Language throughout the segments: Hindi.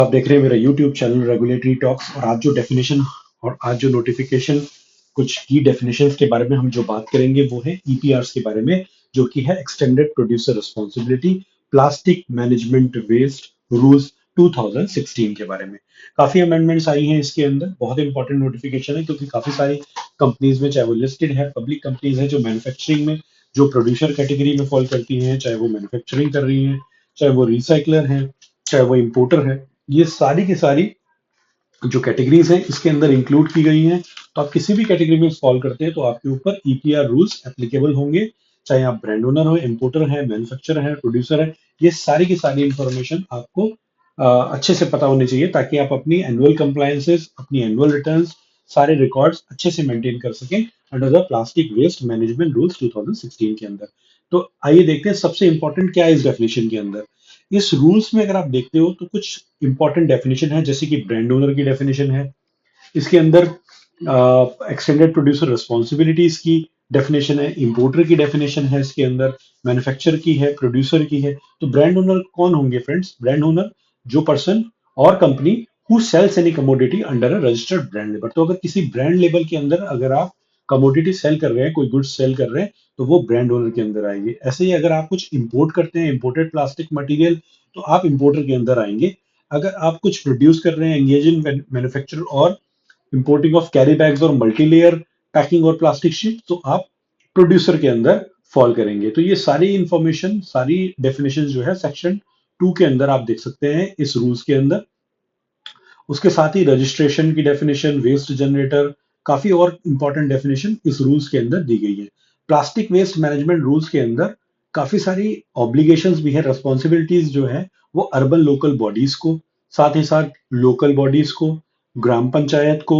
आप देख रहे हैं मेरा यूट्यूब चैनल रेगुलेटरी टॉक्स। और आज जो डेफिनेशन और आज जो नोटिफिकेशन, कुछ की डेफिनेशंस के बारे में हम जो बात करेंगे वो है ईपीआरस के बारे में, जो कि है extended producer responsibility plastic management waste rules 2016 के बारे में। काफी अमेंडमेंट्स आई हैं इसके अंदर। बहुत इंपॉर्टेंट नोटिफिकेशन है क्योंकि काफी सारी कंपनीज में, चाहे वो लिस्टेड है, पब्लिक कंपनीज है, जो मैन्युफैक्चरिंग में, जो प्रोड्यूसर कैटेगरी में फॉल करती हैं, चाहे वो मैन्युफैक्चरिंग कर रही हैं, चाहे वो रिसाइकलर हैं, चाहे वो इंपोर्टर है, ये सारी की सारी जो कैटेगरीज हैं इसके अंदर इंक्लूड की गई हैं। तो आप किसी भी कैटेगरी में फॉल करते हैं तो आपके ऊपर ईपीआर रूल्स एप्लीकेबल होंगे, चाहे आप ब्रांड ओनर हो, इंपोर्टर है, मैन्युफैक्चरर है, प्रोड्यूसर है। ये सारी की सारी इंफॉर्मेशन आपको अच्छे से पता होनी चाहिए ताकि आप अपनी एनुअल कंप्लायंसेस, अपनी एनुअल रिटर्न्स, सारे रिकॉर्ड्स अच्छे से मेंटेन कर सकें under the plastic waste management rules 2016 के अंदर। तो आइए देखते हैं सबसे इंपॉर्टेंट क्या है इस डेफिनेशन के अंदर। इस रूल्स में अगर आप देखते हो तो कुछ इंपॉर्टेंट डेफिनेशन है, जैसे कि ब्रांड ओनर की डेफिनेशन है इसके अंदर, एक्सटेंडेड प्रोड्यूसर रिस्पॉन्सिबिलिटीज की डेफिनेशन है, इंपोर्टर की डेफिनेशन है इसके अंदर, मैन्युफैक्चरर की है, प्रोड्यूसर की है। तो ब्रांड ओनर कौन होंगे फ्रेंड्स? ब्रांड ओनर जो पर्सन और company who sells any commodity under a registered brand label. तो अगर किसी ब्रांड लेबल के अंदर अगर आप कमोडिटी सेल कर रहे हैं, कोई गुड्स सेल कर रहे हैं, तो वो ब्रांड ओनर के अंदर आएंगे। ऐसे ही अगर आप कुछ इंपोर्ट करते हैं, इंपोर्टेड प्लास्टिक मटेरियल, तो आप इंपोर्टर के अंदर आएंगे। अगर आप कुछ प्रोड्यूस कर रहे हैं, एंगेज इन मैन्युफैक्चर और इंपोर्टिंग ऑफ कैरी बैग्स और मल्टीलेयर पैकिंग और प्लास्टिक शीट, तो आप प्रोड्यूसर के अंदर फॉल करेंगे। तो ये सारी इंफॉर्मेशन, सारी डेफिनेशन जो है सेक्शन 2 के अंदर आप देख सकते हैं इस रूल्स के अंदर। उसके साथ ही रजिस्ट्रेशन की डेफिनेशन, वेस्ट जनरेटर, काफी और इंपॉर्टेंट डेफिनेशन इस रूल्स के अंदर दी गई है। प्लास्टिक वेस्ट मैनेजमेंट रूल्स के अंदर काफी सारी ऑब्लिगेशंस भी है, रिस्पॉन्सिबिलिटीज जो है वो अर्बन लोकल बॉडीज को, साथ ही साथ लोकल बॉडीज को, ग्राम पंचायत को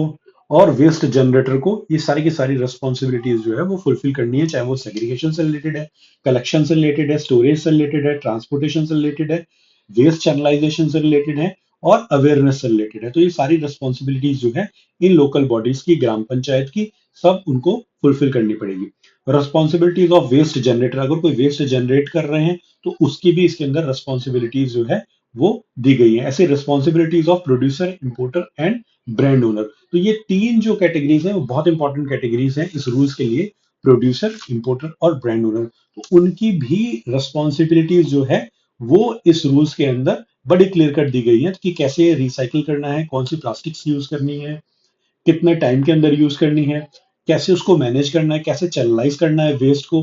और वेस्ट जनरेटर को, ये सारी की सारी रिस्पॉन्सिबिलिटीज जो है वो फुलफिल करनी है, चाहे वो सेग्रीगेशन से रिलेटेड है, कलेक्शन से रिलेटेड है, स्टोरेज से रिलेटेड है, ट्रांसपोर्टेशन से रिलेटेड है, वेस्ट चैनलाइजेशन से रिलेटेड है और अवेयरनेस से रिलेटेड है। तो ये सारी रिस्पॉन्सिबिलिटीज जो है इन लोकल बॉडीज की, ग्राम पंचायत की, सब उनको फुलफिल करनी पड़ेगी। रिस्पॉन्सिबिलिटीज ऑफ वेस्ट जनरेटर, अगर कोई वेस्ट जनरेट कर रहे हैं तो उसकी भी इसके अंदर रिस्पॉन्सिबिलिटीज जो है वो दी गई है। ऐसे responsibilities of producer, importer and brand owner. तो ये तीन जो कैटेगरीज हैं वो बहुत इंपॉर्टेंट कैटेगरीज हैं इस रूल्स के लिए, प्रोड्यूसर, इंपोर्टर और ब्रांड ओनर। तो उनकी भी रिस्पॉन्सिबिलिटीज जो है वो इस रूल्स के अंदर बड़ी क्लियर कट दी गई है कि कैसे रिसाइकिल करना है, कौन सी प्लास्टिक्स यूज करनी है, कितने टाइम के अंदर यूज करनी है, कैसे उसको मैनेज करना है, कैसे चैनलाइज करना है वेस्ट को,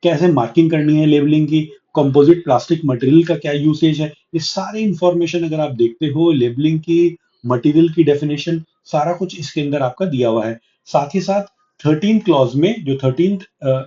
कैसे मार्किंग करनी है, लेबलिंग की, कंपोजिट प्लास्टिक मटेरियल का क्या यूसेज है, ये सारी इंफॉर्मेशन अगर आप देखते हो, लेबलिंग की, मटेरियल की डेफिनेशन, सारा कुछ इसके अंदर आपका दिया हुआ है। साथ ही साथ 13 क्लॉज में, जो 13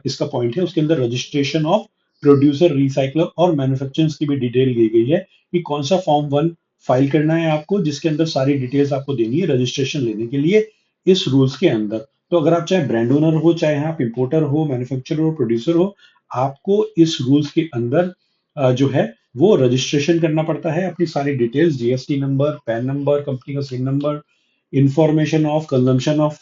इसका पॉइंट है, उसके अंदर रजिस्ट्रेशन ऑफ प्रोड्यूसर, रिसाइकलर और मैन्युफैक्चरर्स की भी डिटेल दी गई है कि कौन सा फॉर्म 1 फाइल करना है आपको, जिसके अंदर सारी डिटेल्स आपको देनी है रजिस्ट्रेशन लेने के लिए इस रूल्स के अंदर। तो अगर आप चाहे ब्रांड ओनर हो, चाहे आप इंपोर्टर हो, मैन्युफैक्चरर हो, प्रोड्यूसर हो, आपको इस रूल्स के अंदर जो है वो रजिस्ट्रेशन करना पड़ता है, अपनी सारी details, GST number, PAN number, company का CIN number, information of consumption of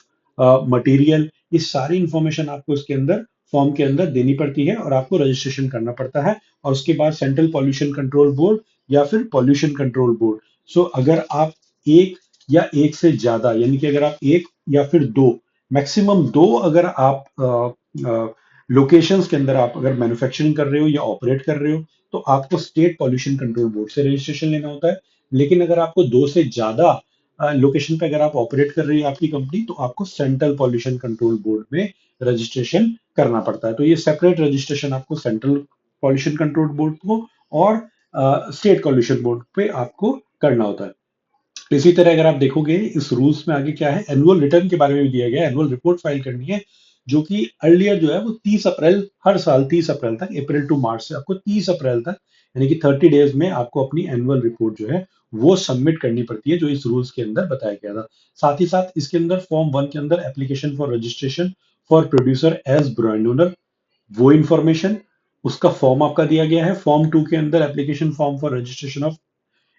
material, ये सारी इंफॉर्मेशन आपको इसके अंदर फॉर्म के अंदर देनी पड़ती है और आपको रजिस्ट्रेशन करना पड़ता है। और उसके बाद सेंट्रल पॉल्यूशन कंट्रोल बोर्ड या फिर पॉल्यूशन कंट्रोल बोर्ड। सो अगर आप एक या एक से ज्यादा, यानी कि अगर आप एक या फिर दो, मैक्सिमम दो, अगर आप लोकेशंस के अंदर आप अगर मैन्युफैक्चरिंग कर रहे हो या ऑपरेट कर रहे हो, तो आपको स्टेट पॉल्यूशन कंट्रोल बोर्ड से रजिस्ट्रेशन लेना होता है। लेकिन अगर आपको दो से ज्यादा लोकेशन पे अगर आप ऑपरेट कर रही है आपकी कंपनी, तो आपको सेंट्रल पॉल्यूशन कंट्रोल बोर्ड में रजिस्ट्रेशन करना पड़ता है। तो ये सेपरेट रजिस्ट्रेशन आपको सेंट्रल पॉल्यूशन कंट्रोल बोर्ड को और स्टेट पॉल्यूशन बोर्ड पे आपको करना होता है। इसी तरह अगर आप देखोगे इस रूल्स में आगे क्या है, एनुअल रिटर्न के बारे में भी दिया गया है। एनुअल रिपोर्ट फाइल करनी है, जो कि अर्लियर जो है वो 30 अप्रैल, हर साल 30 अप्रैल तक, अप्रैल टू मार्च से आपको 30 अप्रैल तक, यानी कि 30 डेज में आपको अपनी एनुअल रिपोर्ट जो है वो सबमिट करनी पड़ती है, जो इस रूल्स के अंदर बताया गया था। साथ ही साथ इसके अंदर फॉर्म 1 के अंदर application for registration for producer as brand owner, वो इंफॉर्मेशन, उसका फॉर्म आपका दिया गया है। फॉर्म 2 के अंदर application form for registration of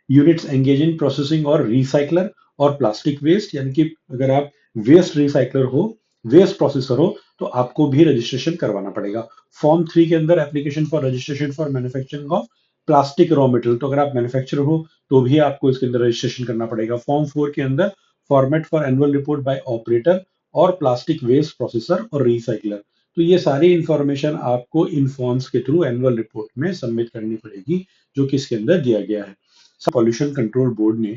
units engage in processing और रिसाइकलर और प्लास्टिक वेस्ट, यानी कि अगर आप वेस्ट रिसाइकलर हो, वेस्ट प्रोसेसर हो, तो आपको भी रजिस्ट्रेशन करवाना पड़ेगा। फॉर्म 3 के अंदर application for registration for manufacturing of plastic raw material, तो अगर आप मैन्युफैक्चरर हो तो भी आपको इसके अंदर रजिस्ट्रेशन करना पड़ेगा। फॉर्म 4 के अंदर format for annual report by operator और प्लास्टिक वेस्ट प्रोसेसर और रिसाइकलर, तो ये सारी इंफॉर्मेशन आपको इन फॉर्म्स के थ्रू एनुअल रिपोर्ट में सबमिट करनी पड़ेगी, जो कि इसके अंदर दिया गया है। पॉल्यूशन कंट्रोल बोर्ड ने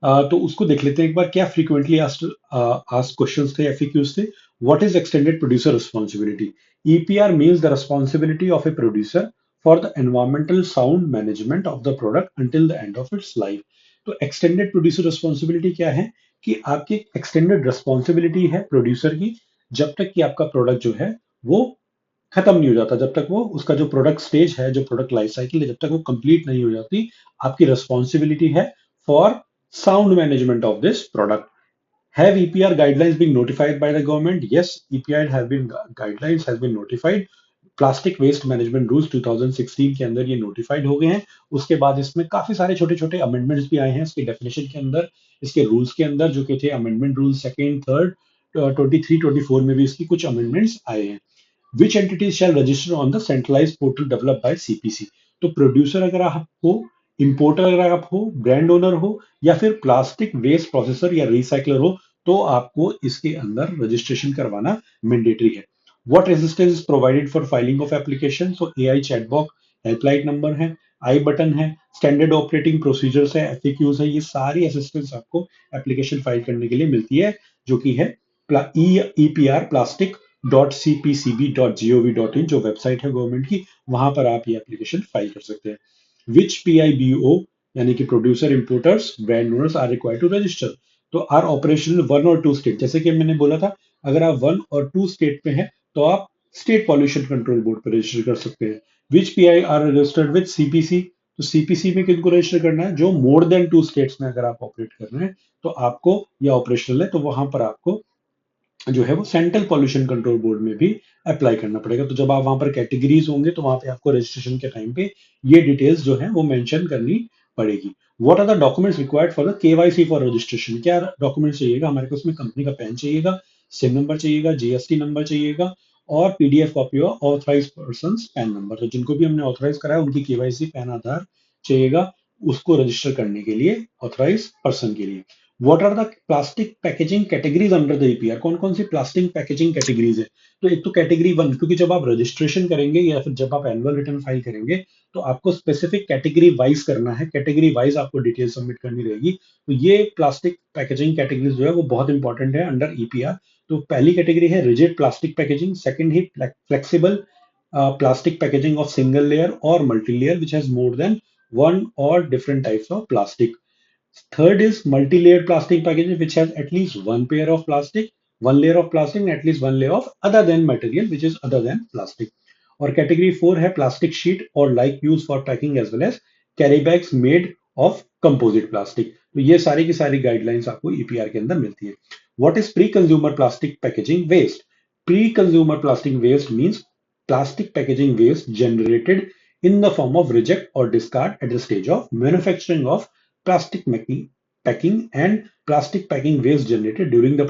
तो उसको देख लेते हैं एक बार, क्या फ्रीक्वेंटली आस्क्ड क्वेश्चंस थे, एफएक्यूज थे। What is extended producer responsibility? EPR means the responsibility of a producer for the environmental sound management of the product until the end of its life. तो एक्सटेंडेड प्रोड्यूसर रिस्पांसिबिलिटी क्या है कि आपकी एक्सटेंडेड रिस्पांसिबिलिटी है प्रोड्यूसर की, जब तक कि आपका प्रोडक्ट जो है वो खत्म नहीं हो जाता, जब तक वो उसका जो प्रोडक्ट स्टेज है, जो प्रोडक्ट लाइफ साइकिल है, जब तक वो कंप्लीट नहीं हो जाती, आपकी रिस्पॉन्सिबिलिटी है for sound management of this product. Have EPR guidelines been notified by the government? Yes, EPR have been guidelines has been notified. Plastic waste management rules 2016 के अंदर ये नोटिफाइड हो गए हैं। उसके बाद इसमें काफी सारे छोटे छोटे अमेंडमेंट्स भी आए हैं इसके डेफिनेशन के अंदर, इसके रूल्स के अंदर, जो कि थे अमेंडमेंट रूल सेकेंड, थर्ड, 23, 24 में भी इसकी कुछ अमेंडमेंट्स आए हैं। Which entities shall register on the centralize portal develop by CPC? तो प्रोड्यूसर अगर आप हो, इंपोर्टर अगर आप हो, ब्रांड ओनर हो, या फिर प्लास्टिक वेस्ट प्रोसेसर या रिसाइकलर हो, तो आपको इसके अंदर रजिस्ट्रेशन करवाना मैंडेटरी है। What resistance is provided for filing of application? तो एआई चैटबॉक्स हेल्पलाइन नंबर है, आई बटन है, स्टैंडर्ड ऑपरेटिंग प्रोसीजर्स है, एफएक्यूज है, ये सारी असिस्टेंस आपको एप्लीकेशन फाइल करने के लिए मिलती है, जो कि है ईपीआर प्लास्टिक .cpcb.gov.in, जो वेबसाइट है गवर्नमेंट की, वहां पर आप ये एप्लीकेशन फाइल कर सकते हैं। विच पीआईबीओ यानी कि producer importers brand owners are required to register? तो आर ऑपरेशनल वन और टू स्टेट, जैसे कि मैंने बोला था, अगर आप वन और टू स्टेट में है तो आप स्टेट पॉल्यूशन कंट्रोल बोर्ड पर रजिस्टर कर सकते हैं। Which PI are registered with CPC? तो सीपीसी में किनको रजिस्टर करना है? जो मोर देन टू स्टेट्स में अगर आप ऑपरेट कर रहे हैं तो आपको, या ऑपरेशनल है तो वहां पर आपको जो है वो सेंट्रल पॉल्यूशन कंट्रोल बोर्ड में भी अप्लाई करना पड़ेगा। तो जब आप वहां पर कैटेगरीज होंगे तो वहां पे आपको रजिस्ट्रेशन के टाइम पे ये डिटेल्स जो है वो मेंशन करनी पड़ेगी। What are the documents required for the KYC for registration? क्या डॉक्यूमेंट्स चाहिएगा हमारे को? उसमें कंपनी का पैन चाहिएगा, सिम नंबर चाहिएगा, जीएसटी नंबर चाहिएगा, और PDF copy of authorise person PAN number. तो जिनको भी हमने ऑथराइज कराया उनकी केवाईसी पैन आधार चाहिएगा उसको रजिस्टर करने के लिए, ऑथराइज पर्सन के लिए। What are the plastic packaging categories under the EPR? कौन कौन सी प्लास्टिक पैकेजिंग कैटेगरीज है? तो एक तो कैटेगरी वन, क्योंकि जब आप रजिस्ट्रेशन करेंगे या फिर जब आप एनुअल रिटर्न फाइल करेंगे तो आपको स्पेसिफिक कैटेगरी वाइज करना है, कैटेगरी वाइज आपको डिटेल सबमिट करनी रहेगी। तो ये प्लास्टिक पैकेजिंग कैटेगरीज जो है वो बहुत इंपॉर्टेंट है अंडर ईपीआर। तो पहली कैटेगरी है रिजिड प्लास्टिक पैकेजिंग, सेकंड है flexible plastic packaging of single layer or multi layer which has more than one or different types of plastic. Third is multi-layered plastic packaging, which has at least one pair of plastic, one layer of plastic, and at least one layer of other than material, which is other than plastic. और category 4 है plastic sheet or like used for packing as well as carry bags made of composite plastic. तो ये सारी की सारी गाइडलाइंस आपको ईपीआर के अंदर मिलती है। What is pre-consumer plastic packaging waste? Pre-consumer plastic waste means plastic packaging waste generated in the form of reject or discard at the stage of manufacturing of plastic packing and plastic packing waste generated during the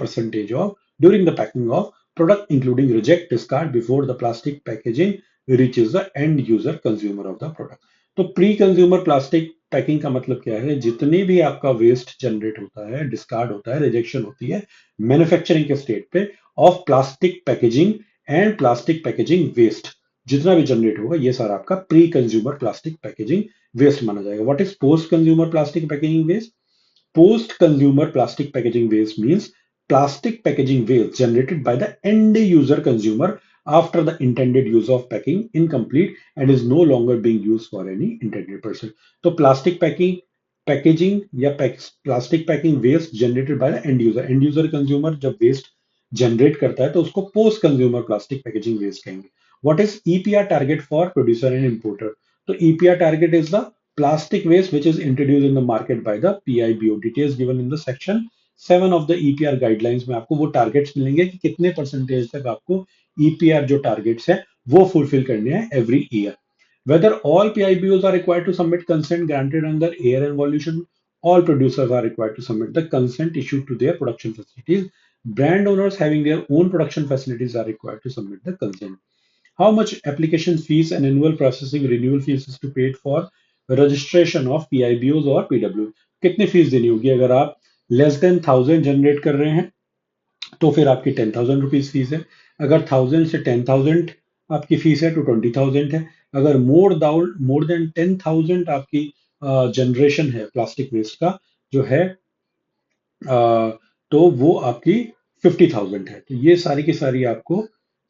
packing of product, including reject discard before the plastic packaging reaches the end user consumer of the product. तो प्री कंज्यूमर प्लास्टिक पैकिंग का मतलब क्या है? जितने भी आपका वेस्ट जनरेट होता है, डिस्कार्ड होता है, रिजेक्शन होती है मैन्युफैक्चरिंग के स्टेट पे of plastic packaging and plastic packaging waste, जितना भी जनरेट होगा ये सारा आपका pre consumer plastic packaging waste माना जाएगा। What is post consumer plastic packaging waste? Post consumer plastic packaging waste means plastic packaging waste generated by the end user consumer after the intended use of packing incomplete and is no longer being used for any intended purpose. तो प्लास्टिक पैकिंग पैकेजिंग या plastic packing waste generated by the end user consumer जब वेस्ट जनरेट करता है तो उसको post consumer plastic packaging waste कहेंगे। What is EPR target for producer and importer? तो EPR target is the plastic waste which is introduced in the market by the PIBO. Details given in the section 7 of the EPR guidelines में आपको वो टारगेट्स मिलेंगे कि कितने परसेंटेज तक आपको EPR जो टारगेट्स है वो फुलफिल करने हैं every year. Whether all PIBOs are required to submit consent granted under air and pollution, all producers are required to submit the consent issued to their production facilities. Brand owners having their own production facilities are required to submit the consent. How much application fees and annual processing renewal fees is to paid for registration of PIBOs और पीडब्ल्यू। कितनी फीस देनी होगी? अगर आप लेस देन 1000 जनरेट कर रहे हैं तो फिर आपकी 10,000 रुपीज फीस है। अगर 1000 से 10,000 आपकी फीस है तो 20,000 है। अगर मोर देन 10,000 आपकी जनरेशन है प्लास्टिक वेस्ट का जो है, तो वो आपकी 50,000 है। तो ये सारी की सारी आपको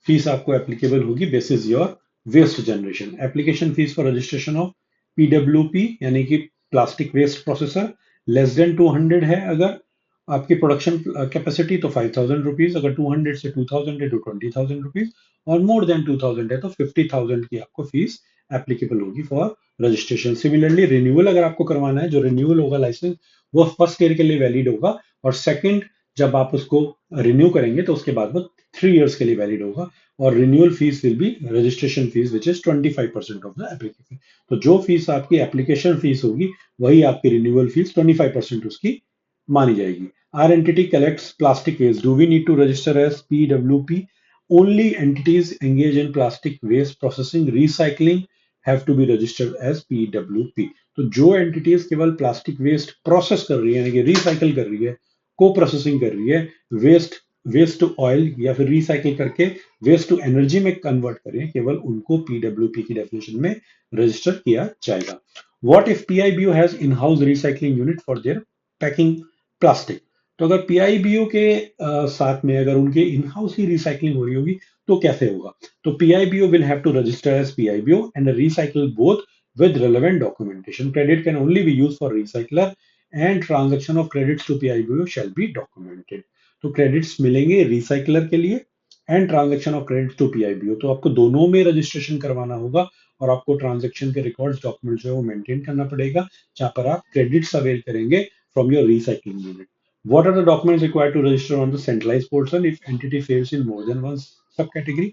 फीस आपको एप्लीकेबल होगी basis your waste generation. Application fees for registration of PWP यानी कि plastic waste processor less than 200 है अगर आपकी प्रोडक्शन कैपेसिटी तो 5,000 रुपीज, अगर 200 से 2,000 है तो 20,000 रुपीज, और मोर देन 2,000 है तो 50,000 की आपको फीस एप्लीकेबल होगी फॉर रजिस्ट्रेशन। सिमिलरली रिन्यूअल अगर आपको करवाना है, जो रिन्यूअल होगा लाइसेंस वो फर्स्ट ईयर के लिए वैलिड होगा, और सेकंड जब आप उसको रिन्यू करेंगे तो उसके बाद वो 3 इयर्स के लिए वैलिड होगा। और renewal fees will be registration fees which is 25% of the application. तो जो फीस आपकी एप्लीकेशन फीस होगी वही आपकी रिन्यूअल फीस 25% उसकी मानी जाएगी। Our entity collects plastic waste. Do we need to register as PWP? Only entities engaged in plastic waste processing, recycling have to be registered as PWP. तो जो एंटिटीज केवल प्लास्टिक वेस्ट प्रोसेस कर रही है यानी कि रिसाइकल कर रही है, को प्रोसेसिंग कर रही है, वेस्ट वेस्ट टू ऑयल या फिर रिसाइकिल करके वेस्ट टू एनर्जी में कन्वर्ट करें, केवल उनको पीडब्ल्यूपी की डेफिनेशन में रजिस्टर किया जाएगा। What if PIBO has in house recycling unit for their packing plastic? तो अगर पीआईबीओ के साथ में अगर उनके इन हाउस ही रिसाइकलिंग हो रही होगी तो कैसे होगा? तो PIBO will have to register as PIBO and recycle both with relevant documentation. Credit can only be used for recycler and transaction of credits to PIBO shall be documented. तो क्रेडिट्स मिलेंगे रिसाइकलर के लिए and transaction of credit to PIBO. तो आपको दोनों में रजिस्ट्रेशन करवाना होगा और आपको ट्रांजेक्शन के रिकॉर्ड्स डॉक्यूमेंट जो है वो मेंटेन करना पड़ेगा जहां पर आप क्रेडिट्स अवेल करेंगे from your recycling unit. What are the documents required to register on the centralized portal if entity fails in more than one subcategory?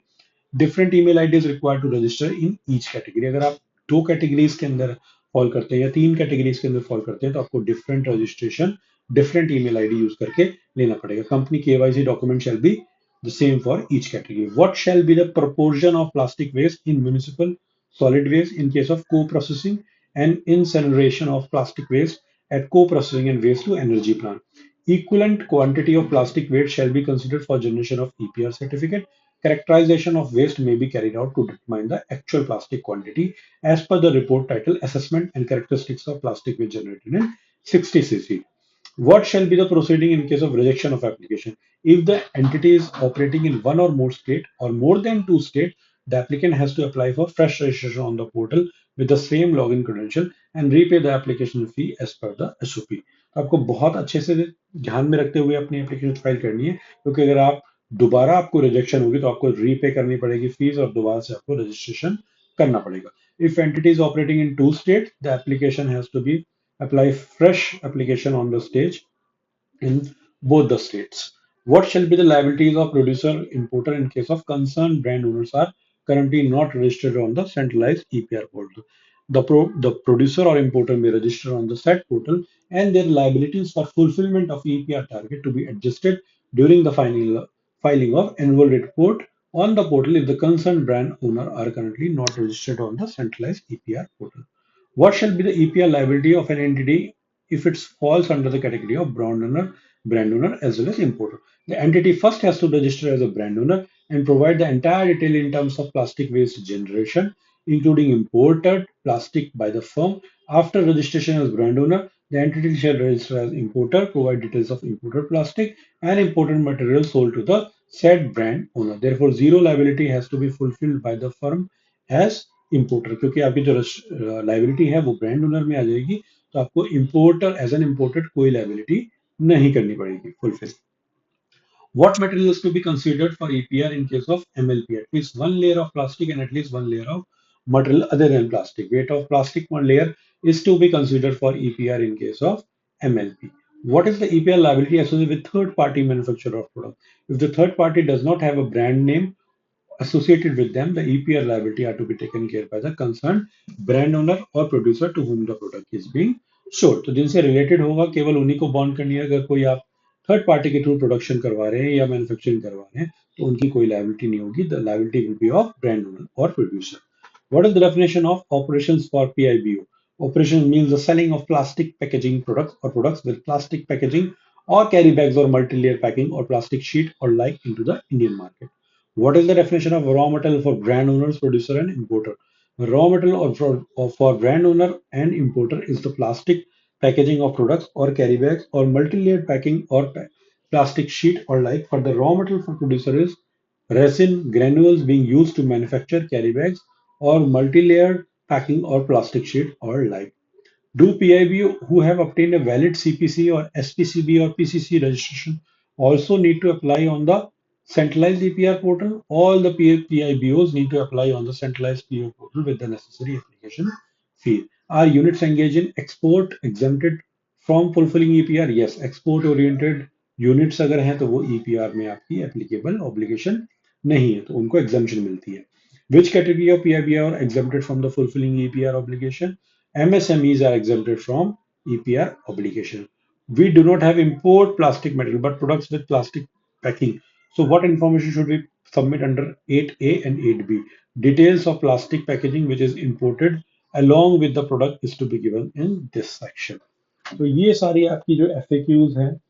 Different email ID is required to register in each category. अगर आप 2 कैटेगरीज के अंदर फॉल करते हैं या 3 कैटेगरीज के अंदर फॉल करते हैं तो आपको different registration different email ID use करके लेना पड़ेगा। Company KYC document shall be the same for each category. What shall be the proportion of plastic waste in municipal solid waste in case of co-processing and incineration of plastic waste at co-processing and waste to energy plant? Equivalent quantity of plastic waste shall be considered for generation of EPR certificate. Characterization of waste may be carried out to determine the actual plastic quantity as per the report title Assessment and Characteristics of Plastic Waste Generated in 60cc. What shall be the proceeding in case of rejection of application? If the entity is operating in one or more state or more than 2 states, the applicant has to apply for fresh registration on the portal with the same login credential and repay the application fee as per the SOP. आपको बहुत अच्छे से ध्यान में रखते हुए अपनी एप्लीकेशन फाइल करनी है, क्योंकि अगर आप दोबारा आपको रिजेक्शन होगी तो आपको रीपे करनी पड़ेगी फीस और दोबारा से आपको रजिस्ट्रेशन करना पड़ेगा। If entity is operating in 2 states, the application has to be apply fresh application on the stage in both the states. What shall be the liabilities of producer importer in case of concerned brand owners are currently not registered on the centralized EPR portal? The producer or importer may register on the said portal and their liabilities for fulfillment of EPR target to be adjusted during the filing of annual report on the portal if the concerned brand owner are currently not registered on the centralized EPR portal. What shall be the EPR liability of an entity if it falls under the category of brand owner as well as importer? The entity first has to register as a brand owner and provide the entire detail in terms of plastic waste generation, including imported plastic by the firm. After registration as brand owner, the entity shall register as importer, provide details of imported plastic and imported material sold to the said brand owner. Therefore, zero liability has to be fulfilled by the firm as importer, क्योंकि आपकी जो लाइबिलिटी है वो ब्रांड ओनर में आ जाएगी, तो आपको इंपोर्टर एज एन इंपोर्टेड कोई लाइबिलिटी नहीं करनी पड़ेगी fulfil. What materials to be considered for EPR in case of MLP? At least one layer of plastic and at least one layer of material other than plastic. Weight of plastic one layer is to be considered for EPR in case of MLP. What is the EPR liability associated with third party manufacturer of product? If the third party does not have a brand name associated with them, the EPR liability are to be taken care by the concerned brand owner or producer to whom the product is being sold. तो जिनसे रिलेटेड होगा केवल उन्हीं को बॉन्ड करनी है। अगर कोई आप थर्ड पार्टी के थ्रू प्रोडक्शन करवा रहे हैं या मैन्युफैक्चरिंग करवा रहे हैं तो उनकी कोई लाइबिलिटी नहीं होगी। The liability will be of brand owner और producer. What is the definition of operations for PIBO? Operation means the selling of plastic packaging products or products with plastic packaging or carry bags or multi-layer packing or plastic sheet or like into the Indian market. What is the definition of raw material for brand owners, producer, and importer? Raw material for brand owner and importer is the plastic packaging of products or carry bags or multi-layered packing or plastic sheet or like. For the raw material for producer is resin granules being used to manufacture carry bags or multi-layered packing or plastic sheet or like. Do PIB who have obtained a valid CPC or SPCB or PCC registration also need to apply on the centralized EPR portal? All the PIBOs need to apply on the centralized PO portal with the necessary application fee. Are units engaged in export exempted from fulfilling EPR? Yes, export oriented units अगर हैं तो वो EPR में आपकी applicable obligation नहीं है, तो उनको exemption मिलती है. Which category of PIB are exempted from the fulfilling EPR obligation? MSMEs are exempted from EPR obligation. We do not have import plastic material, but products with plastic packing. So what information should we submit under 8A and 8B? Details of plastic packaging which is imported along with the product is to be given in this section. तो ये सारी आपकी जो FAQs हैं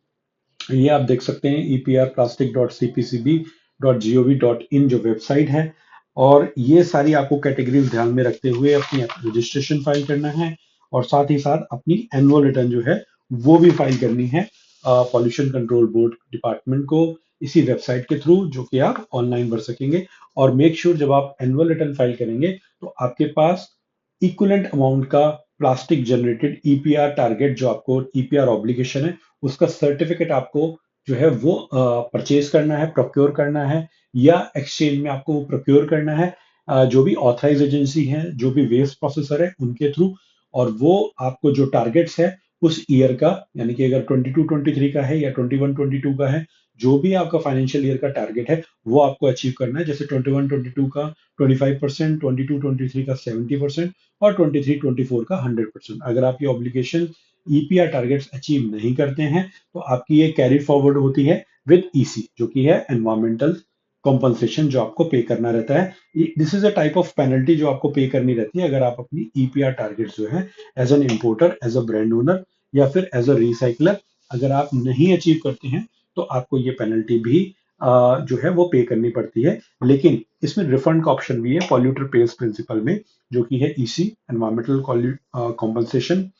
ये आप देख सकते हैं epr.plastic.cpcb.gov.in जो वेबसाइट है और ये सारी आपको कैटेगरीज ध्यान में रखते हुए अपनी रजिस्ट्रेशन फाइल करना है और साथ ही साथ अपनी एनुअल रिटर्न जो है वो भी फाइल करनी है पॉल्यूशन कंट्रोल बोर्ड डिपार्टमेंट को इसी वेबसाइट के थ्रू जो कि आप ऑनलाइन भर सकेंगे और मेक श्योर जब आप एनुअल रिटर्न फाइल करेंगे तो आपके पास इक्विवेलेंट अमाउंट का प्लास्टिक जनरेटेड ईपीआर टारगेट जो आपको ईपीआर ऑब्लिगेशन है उसका सर्टिफिकेट आपको जो है वो परचेज करना है प्रोक्योर करना है या एक्सचेंज में आपको वो प्रोक्योर करना है जो भी ऑथराइज एजेंसी है जो भी वेस्ट प्रोसेसर है उनके थ्रू और वो आपको जो टारगेट्स है उस ईयर का यानी कि अगर 22-23 का है या 21-22 का है जो भी आपका फाइनेंशियल ईयर का टारगेट है वो आपको अचीव करना है जैसे 21-22 का 25%, 22-23 का 70% और 23-24 का 100%. अगर आपकी ऑब्लिगेशन ईपीआर टारगेट्स अचीव नहीं करते हैं तो आपकी ये कैरी फॉरवर्ड होती है विद ईसी जो कि है एनवायरमेंटल कॉम्पनसेशन जो आपको पे करना रहता है. This is a type of penalty जो आपको पे करनी रहती है अगर आप अपनी ईपीआर टारगेट्स जो है as an importer as a brand owner या फिर एज अ रिसाइकलर अगर आप नहीं अचीव करते हैं तो आपको ये पेनल्टी भी जो है वो पे करनी पड़ती है लेकिन इसमें रिफंड का ऑप्शन भी है पॉल्यूटर पेज प्रिंसिपल में जो कि है ईसी एनवायरमेंटल कॉम्पनसेशन.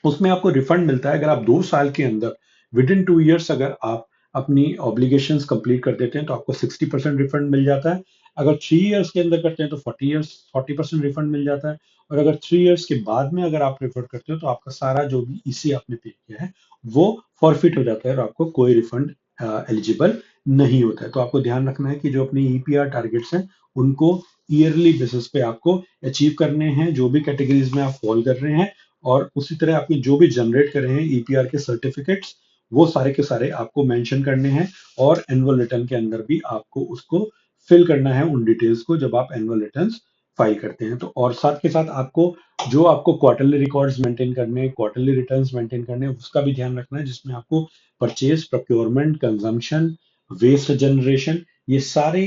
उसमें आपको रिफंड मिलता है अगर आप 2 साल के अंदर विद इन 2 ईयर्स अगर आप अपनी ऑब्लिगेशंस कंप्लीट कर देते हैं तो आपको 60% रिफंड मिल जाता है. अगर 3 ईयर्स के अंदर करते हैं तो 40% रिफंड मिल जाता है और अगर 3 ईयर्स के बाद में अगर आप रिफंड करते हो तो आपका सारा जो भी इसी आपने पे किया है वो फॉरफिट हो जाता है और आपको कोई रिफंड एलिजिबल नहीं होता है. तो आपको ध्यान रखना है कि जो अपनी ईपीआर टारगेट्स हैं उनको ईयरली बेसिस पे आपको अचीव करने हैं जो भी कैटेगरीज में आप फॉल कर रहे हैं और उसी तरह आपने जो भी जनरेट करे हैं ईपीआर के सर्टिफिकेट्स वो सारे के सारे आपको मेंशन करने हैं और एनुअल रिटर्न के अंदर भी आपको उसको फिल करना है उन डिटेल्स को जब आप एनुअल रिटर्न्स फाइल करते हैं. तो और साथ के साथ आपको जो आपको क्वार्टरली रिकॉर्ड्स मेंटेन करने हैं क्वार्टरली रिटर्न्स मेंटेन करने हैं उसका भी ध्यान रखना है जिसमें आपको purchase procurement consumption waste generation ये सारी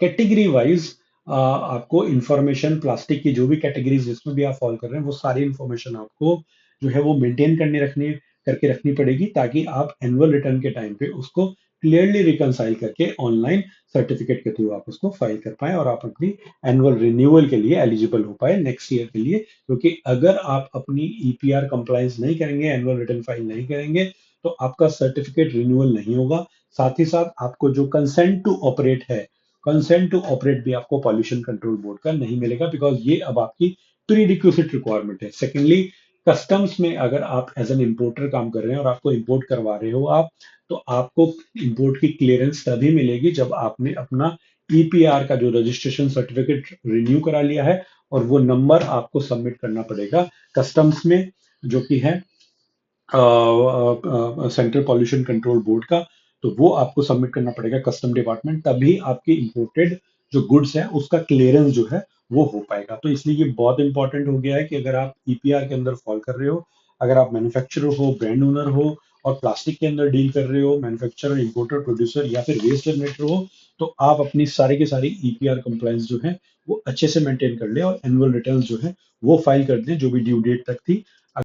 कैटेगरी वाइज आपको इंफॉर्मेशन प्लास्टिक की जो भी कैटेगरीज जिसमें भी आप फॉलो कर रहे हैं वो सारी इंफॉर्मेशन आपको जो है वो मेंटेन करके रखनी पड़ेगी ताकि आप एनुअल रिटर्न के टाइम पे उसको क्लियरली रिकनसाइल करके ऑनलाइन सर्टिफिकेट के थ्रू आप उसको फाइल कर पाए और आप अपनी एनुअल रिन्यूअल के लिए एलिजिबल हो पाए नेक्स्ट ईयर के लिए. क्योंकि अगर आप अपनी ईपीआर कंप्लायंस नहीं करेंगे एनुअल रिटर्न फाइल नहीं करेंगे तो आपका सर्टिफिकेट रिन्यूअल नहीं होगा. साथ ही साथ आपको जो कंसेंट टू ऑपरेट भी आपको पॉल्यूशन कंट्रोल बोर्ड का नहीं मिलेगा बिकॉज ये अब आपकी प्री रिक्विजिट रिक्वायरमेंट है. सेकेंडली कस्टम्स में अगर आप एज एन इंपोर्टर काम कर रहे हैं और आपको इंपोर्ट करवा रहे हो आप तो आपको इंपोर्ट की क्लियरेंस तभी मिलेगी जब आपने अपना ईपीआर का जो रजिस्ट्रेशन सर्टिफिकेट रिन्यू करा लिया है और वो नंबर आपको सबमिट करना पड़ेगा कस्टम्स में जो कि है सेंट्रल पॉल्यूशन कंट्रोल बोर्ड का. तो वो आपको सबमिट करना पड़ेगा कस्टम डिपार्टमेंट तभी आपके इंपोर्टेड जो गुड्स है उसका क्लियरेंस जो है वो हो पाएगा. तो इसलिए ये बहुत इंपॉर्टेंट हो गया है कि अगर आप ईपीआर के अंदर फॉल कर रहे हो अगर आप मैन्युफैक्चरर हो ब्रांड ओनर हो और प्लास्टिक के अंदर डील कर रहे हो, मैन्युफैक्चरर, इंपोर्टर, प्रोड्यूसर या फिर वेस्ट जनरेटर हो, तो आप अपनी सारी की सारी ईपीआर कंप्लायंस जो है वो अच्छे से मेंटेन कर ले और एनुअल रिटर्न जो है वो फाइल कर दें जो भी ड्यू डेट तक थी।